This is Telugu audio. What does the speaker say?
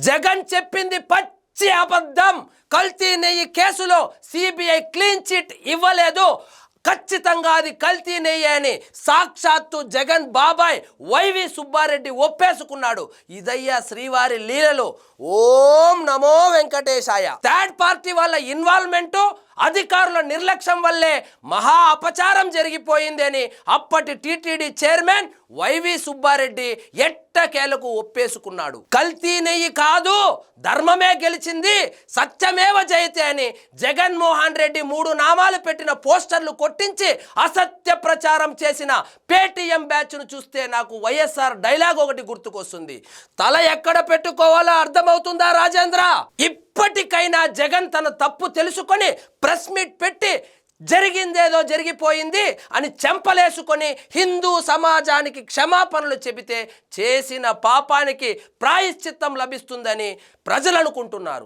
జగన్ చెప్పింది పచ్చి అబద్ధం. కల్తీ నెయ్యి కేసులో సిబిఐ క్లీన్ చిట్ ఇవ్వలేదు. ఖచ్చితంగా అది కల్తీ నెయ్యి అని సాక్షాత్తు జగన్ బాబాయ్ వైవి సుబ్బారెడ్డి ఒప్పేసుకున్నాడు. ఇదయ్యా శ్రీవారి లీలలు. ఓం నమో వెంకటేశాయ. థర్డ్ పార్టీ వాళ్ళ ఇన్వాల్వ్మెంటు, అధికారుల నిర్లక్ష్యం వల్లే మహా అపచారం జరిగిపోయింది అని అప్పటి టీటీడీ చైర్మన్ వైవి సుబ్బారెడ్డి ఎట్టకేలకు ఒప్పేసుకున్నాడు. కల్తీ నెయ్యి కాదు, ధర్మమే గెలిచింది, సత్యమేవ జయతే అని జగన్మోహన్ రెడ్డి 3 నామాలు పెట్టిన పోస్టర్లు కొట్టించి అసత్య ప్రచారం చేసిన పేటీఎం బ్యాచ్ను చూస్తే నాకు వైఎస్ఆర్ డైలాగ్ ఒకటి గుర్తుకొస్తుంది. తల ఎక్కడ పెట్టుకోవాలో అర్థమవుతుందా రాజేంద్ర? ఇప్పటికైనా జగన్ తన తప్పు తెలుసుకొని ప్రెస్ మీట్ పెట్టి జరిగిందేదో జరిగిపోయింది అని చెంపలేసుకొని హిందూ సమాజానికి క్షమాపణలు చెబితే చేసిన పాపానికి ప్రాయశ్చిత్తం లభిస్తుందని ప్రజలు అనుకుంటున్నారు.